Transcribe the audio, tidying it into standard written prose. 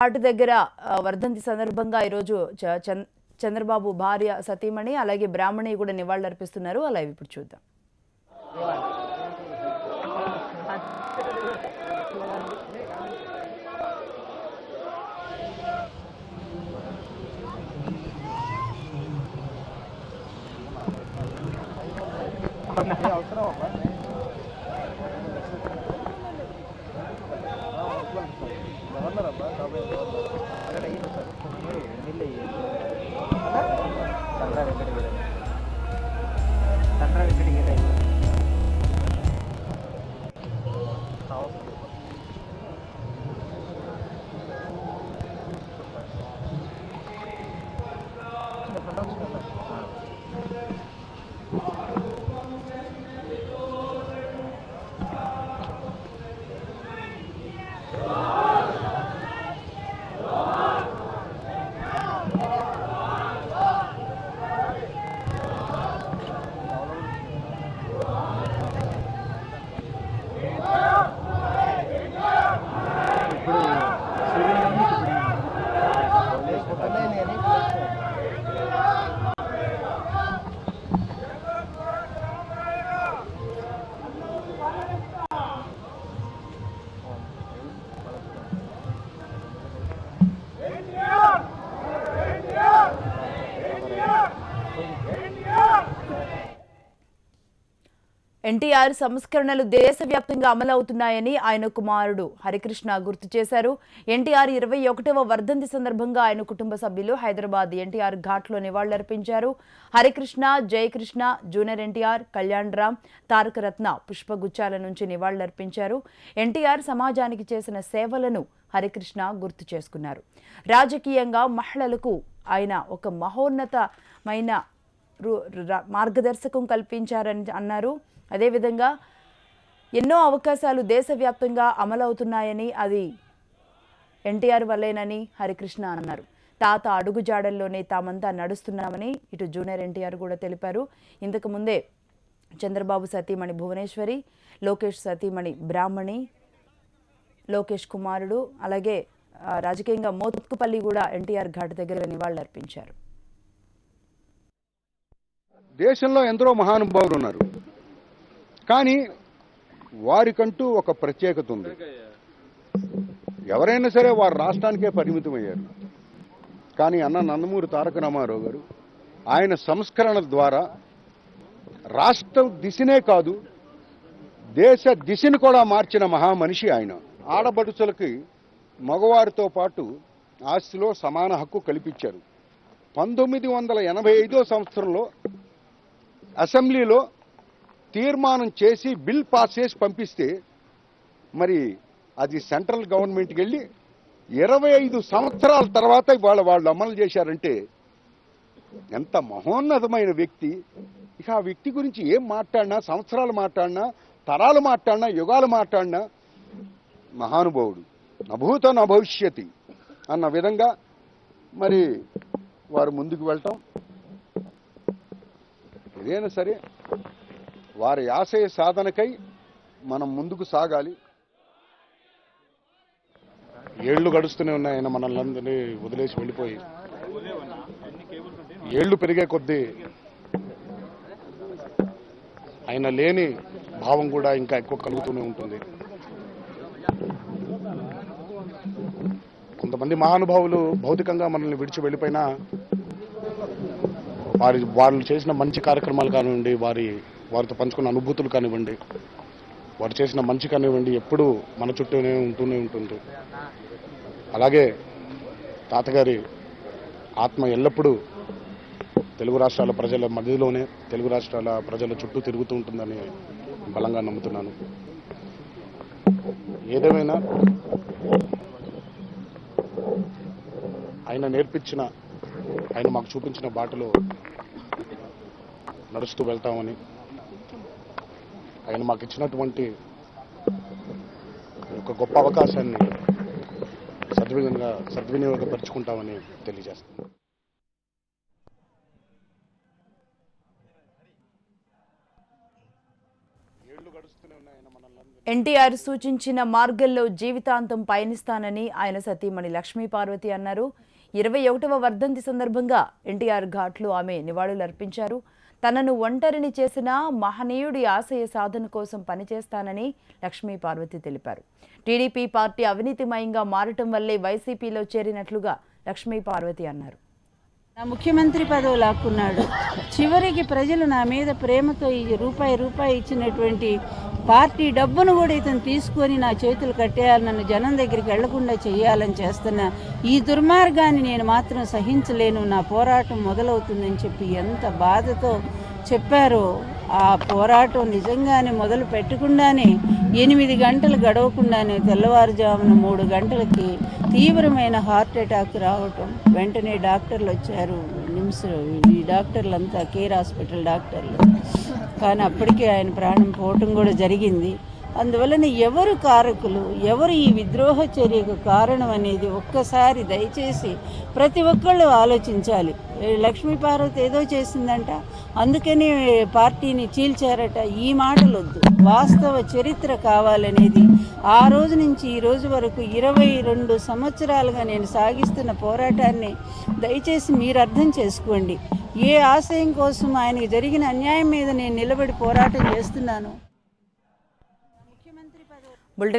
ఘాట్ దగ్గర వర్ధంతి సందర్భంగా ఈరోజు చంద్రబాబు భార్య సతీమణి అలాగే బ్రాహ్మణి కూడా నివాళులర్పిస్తున్నారు. అలా ఇప్పుడు చూద్దాం. ఎన్టీఆర్ సంస్కరణలు దేశవ్యాప్తంగా అమలవుతున్నాయని ఆయన కుమారుడు హరికృష్ణ గుర్తు చేశారు. ఎన్టీఆర్ 21వ వర్ధంతి సందర్భంగా ఆయన కుటుంబ సభ్యులు హైదరాబాద్ ఎన్టీఆర్ ఘాట్లో నివాళులర్పించారు. హరికృష్ణ, జయకృష్ణ, జూనియర్ ఎన్టీఆర్, కళ్యాణ్ రామ్, తారకరత్న పుష్పగుచ్చాల నుంచి నివాళులర్పించారు. ఎన్టీఆర్ సమాజానికి చేసిన సేవలను హరికృష్ణ గుర్తు చేసుకున్నారు. రాజకీయంగా మహిళలకు ఆయన ఒక మహోన్నతమైన మార్గదర్శకం కల్పించారని అన్నారు. అదేవిధంగా ఎన్నో అవకాశాలు దేశవ్యాప్తంగా అమలవుతున్నాయని అది ఎన్టీఆర్ వల్లేనని హరికృష్ణ అన్నారు. తాత అడుగుజాడల్లోనే తామంతా నడుస్తున్నామని ఇటు జూనియర్ ఎన్టీఆర్ కూడా తెలిపారు. ఇంతకు ముందే చంద్రబాబు సతీమణి భువనేశ్వరి, లోకేష్ సతీమణి బ్రాహ్మణి, లోకేష్ కుమారుడు అలాగే రాజకీయంగా మోత్కుపల్లి కూడా ఎన్టీఆర్ ఘాట్ దగ్గర నివాళులర్పించారు. దేశంలో ఎందరో మహానుభావులు ఉన్నారు, కానీ వారికంటూ ఒక ప్రత్యేకత ఉంది. ఎవరైనా సరే వారు రాష్ట్రానికే పరిమితమయ్యారు. కానీ అన్న నందమూరి తారక రామారావు గారు ఆయన సంస్కరణ ద్వారా రాష్ట్ర దిశనే కాదు దేశ దిశను కూడా మార్చిన మహామనిషి ఆయన. ఆడపడుచులకి మగవారితో పాటు ఆస్తిలో సమాన హక్కు కల్పించారు. 1985వ సంవత్సరంలో అసెంబ్లీలో తీర్మానం చేసి బిల్ పాస్ చేసి పంపిస్తే మరి అది సెంట్రల్ గవర్నమెంట్కి వెళ్ళి 25 సంవత్సరాల తర్వాత వాళ్ళు అమలు చేశారంటే ఎంత మహోన్నతమైన వ్యక్తి. ఇక ఆ వ్యక్తి గురించి ఏం మాట్లాడినా, సంవత్సరాలు మాట్లాడినా, తరాలు మాట్లాడినా, యుగాలు మాట్లాడినా మహానుభావుడు, నభూత నభవిష్యతి అన్న విధంగా మరి వారు ముందుకు వెళ్ళటం. ఏదైనా సరే వారి ఆశయ సాధనకై మనం ముందుకు సాగాలి. ఏళ్లు గడుస్తూనే ఉన్నాయి. ఆయన మనల్ని వదిలేసి వెళ్ళిపోయి ఏళ్లు పెరిగే కొద్దీ ఆయన లేని భావం కూడా ఇంకా ఎక్కువ కలుగుతూనే ఉంటుంది. కొంతమంది మహానుభావులు భౌతికంగా మనల్ని విడిచి వెళ్ళిపోయినా వాళ్ళు చేసిన మంచి కార్యక్రమాలు కానివ్వండి, వారితో పంచుకున్న అనుభూతులు కానివ్వండి, వారు చేసిన మంచి కానివ్వండి ఎప్పుడూ మన చుట్టూనే ఉంటూనే ఉంటుంది. అలాగే తాతగారి ఆత్మ ఎల్లప్పుడూ తెలుగు రాష్ట్రాల ప్రజల మధ్యలోనే, తెలుగు రాష్ట్రాల ప్రజల చుట్టూ తిరుగుతూ ఉంటుందని బలంగా నమ్ముతున్నాను. ఏదేమైనా ఆయన మాకు చూపించిన బాటలో నడుస్తూ వెళ్తామని, ఆయన మాకు ఇచ్చినటువంటి ఒక గొప్ప అవకాశాన్ని సద్వినియోగపరుచుకుంటామని తెలియజేస్తున్నాను. ఏళ్లు గడుస్తూనే ఉన్నాయి. ఆయన మనల్ని ఎన్టీఆర్ సూచించిన మార్గంలో జీవితాంతం పయనిస్తానని ఆయన సతీమణి లక్ష్మీ పార్వతి అన్నారు. 21వ వర్ధంతి సందర్భంగా ఎన్టీఆర్ ఘాట్లో ఆమె నివాళులర్పించారు. తనను ఒంటరిని చేసిన మహనీయుడి ఆశయ సాధన కోసం పనిచేస్తానని లక్ష్మీ పార్వతి తెలిపారు. టీడీపీ పార్టీ అవినీతిమయంగా మారటం వల్లే వైసీపీలో చేరినట్లుగా లక్ష్మీ పార్వతి అన్నారు. నా ముఖ్యమంత్రి పదవి లాక్కున్నాడు. చివరికి ప్రజలు నా మీద ప్రేమతో ఈ రూపాయి ఇచ్చినటువంటి పార్టీ డబ్బును కూడా ఇతను తీసుకొని నా చేతులు కట్టేయాలి, నన్ను జనం దగ్గరికి వెళ్లకుండా చేయాలని చేస్తున్న ఈ దుర్మార్గాన్ని నేను మాత్రం సహించలేను, నా పోరాటం మొదలవుతుందని చెప్పి ఎంత బాధతో చెప్పారో, ఆ పోరాటం నిజంగానే మొదలు పెట్టకుండానే 8 గంటలు గడవకుండానే తెల్లవారుజామున 3 గంటలకి తీవ్రమైన హార్ట్ అటాక్ రావటం. వెంటనే డాక్టర్లు వచ్చారు, నిమ్స్ ఈ డాక్టర్లంతా కేర్ హాస్పిటల్ డాక్టర్లు. కానీ అప్పటికే ఆయన ప్రాణం పోవటం కూడా జరిగింది. అందువలన ఎవరు కారకులు, ఎవరు ఈ విద్రోహ చర్యకు కారణం అనేది ఒక్కసారి దయచేసి ప్రతి ఒక్కళ్ళు ఆలోచించాలి. లక్ష్మీ పార్వతి ఏదో చేసిందంట, అందుకని పార్టీని చీల్చారట, ఈ మాటలు వద్దు. వాస్తవ చరిత్ర కావాలనేది ఆ రోజు నుంచి ఈ రోజు వరకు 22 సంవత్సరాలుగా నేను సాగిస్తున్న పోరాటాన్ని దయచేసి మీరు అర్థం చేసుకోండి. ఏ ఆశయం కోసం ఆయనకి జరిగిన అన్యాయం మీద నేను నిలబడి పోరాటం చేస్తున్నాను.